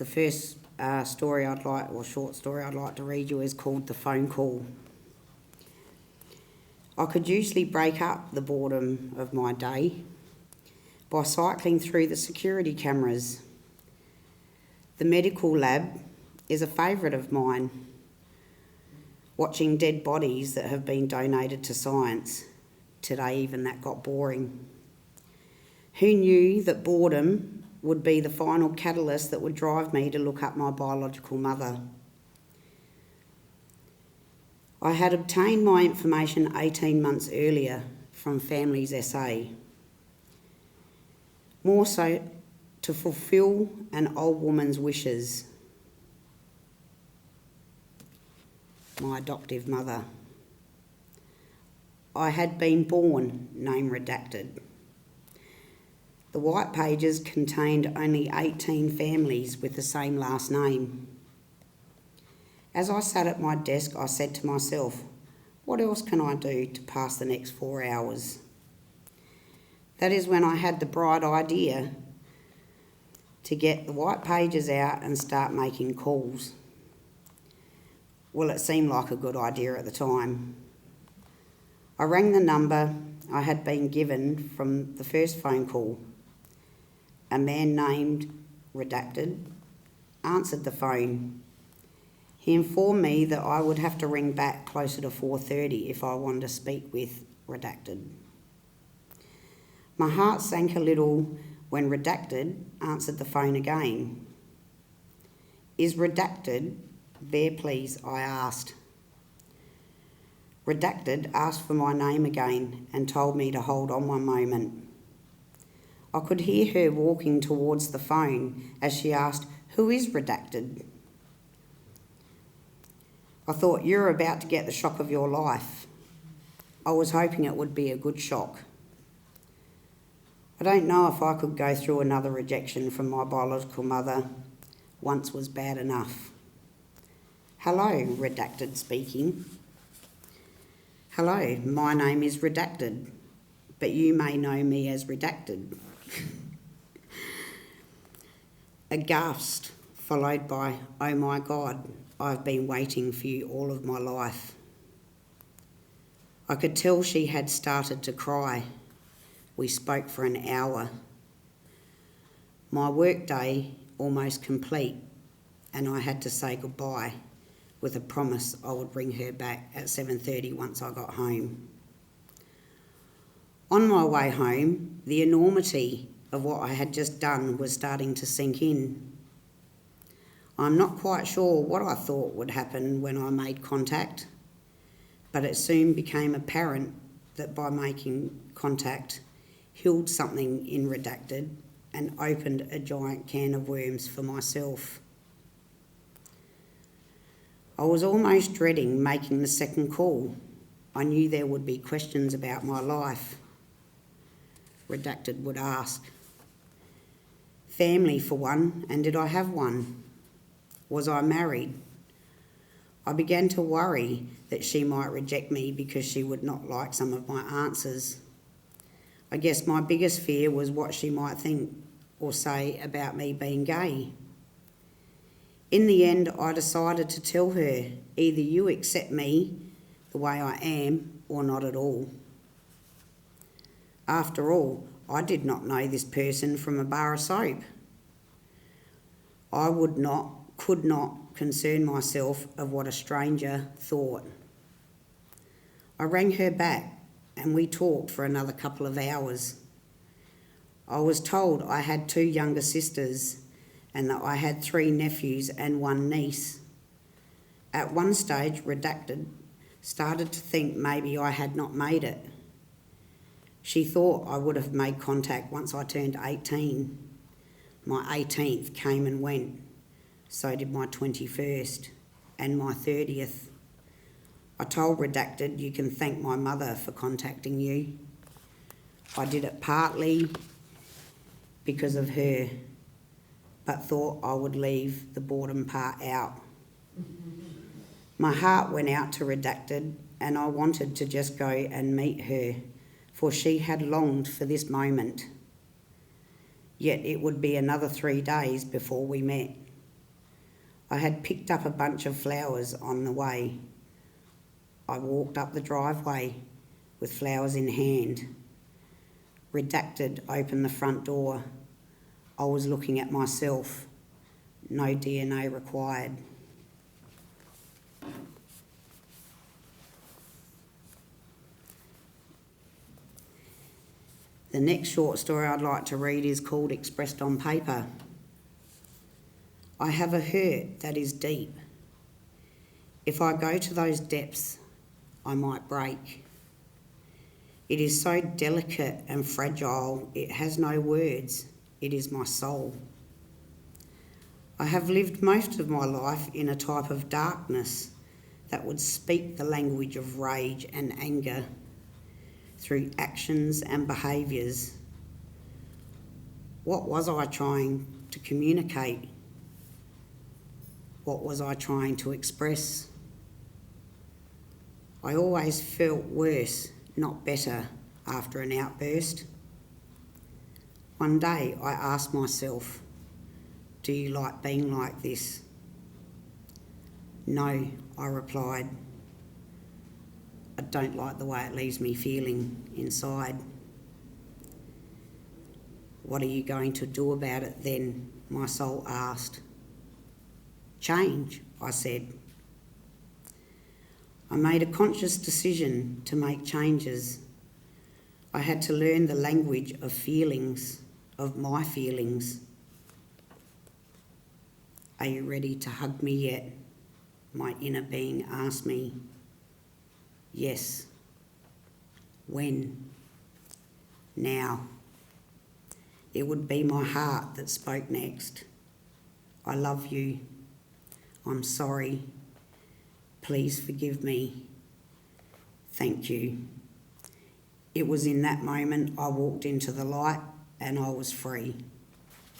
The first short story I'd like to read you is called The Phone Call. I could usually break up the boredom of my day by cycling through the security cameras. The medical lab is a favourite of mine, watching dead bodies that have been donated to science. Today even that got boring. Who knew that boredom would be the final catalyst that would drive me to look up my biological mother? I had obtained my information 18 months earlier from Families SA, more so to fulfil an old woman's wishes. My adoptive mother. I had been born, name redacted. The white pages contained only 18 families with the same last name. As I sat at my desk, I said to myself, what else can I do to pass the next 4 hours? That is when I had the bright idea to get the white pages out and start making calls. Well, it seemed like a good idea at the time. I rang the number I had been given from the first phone call. A man named Redacted answered the phone. He informed me that I would have to ring back closer to 4:30 if I wanted to speak with Redacted. My heart sank a little when Redacted answered the phone again. Is Redacted there, please? I asked. Redacted asked for my name again and told me to hold on one moment. I could hear her walking towards the phone as she asked, who is Redacted? I thought, you're about to get the shock of your life. I was hoping it would be a good shock. I don't know if I could go through another rejection from my biological mother. Once was bad enough. Hello, Redacted speaking. Hello, my name is Redacted, but you may know me as Redacted. A gasp followed by, oh my God, I've been waiting for you all of my life. I could tell she had started to cry. We spoke for an hour. My workday almost complete, and I had to say goodbye with a promise I would bring her back at 7:30 once I got home. On my way home, the enormity of what I had just done was starting to sink in. I'm not quite sure what I thought would happen when I made contact, but it soon became apparent that by making contact, healed something in Redacted and opened a giant can of worms for myself. I was almost dreading making the second call. I knew there would be questions about my life. Redacted would ask. Family for one, and did I have one? Was I married? I began to worry that she might reject me because she would not like some of my answers. I guess my biggest fear was what she might think or say about me being gay. In the end, I decided to tell her, either you accept me the way I am or not at all. After all, I did not know this person from a bar of soap. I could not concern myself of what a stranger thought. I rang her back and we talked for another couple of hours. I was told I had 2 younger sisters and that I had 3 nephews and 1 niece. At one stage, Redacted started to think maybe I had not made it. She thought I would have made contact once I turned 18. My 18th came and went. So did my 21st and my 30th. I told Redacted, you can thank my mother for contacting you. I did it partly because of her, but thought I would leave the boredom part out. My heart went out to Redacted and I wanted to just go and meet her, for she had longed for this moment. Yet it would be another 3 days before we met. I had picked up a bunch of flowers on the way. I walked up the driveway with flowers in hand. Redacted opened the front door. I was looking at myself. No DNA required. The next short story I'd like to read is called Expressed on Paper. I have a hurt that is deep. If I go to those depths, I might break. It is so delicate and fragile, it has no words. It is my soul. I have lived most of my life in a type of darkness that would speak the language of rage and anger through actions and behaviours. What was I trying to communicate? What was I trying to express? I always felt worse, not better, after an outburst. One day I asked myself, do you like being like this? No, I replied. I don't like the way it leaves me feeling inside. What are you going to do about it then? My soul asked. Change, I said. I made a conscious decision to make changes. I had to learn the language of feelings, of my feelings. Are you ready to hug me yet? My inner being asked me. Yes. When? Now. It would be my heart that spoke next. I love you. I'm sorry. Please forgive me. Thank you. It was in that moment I walked into the light and I was free.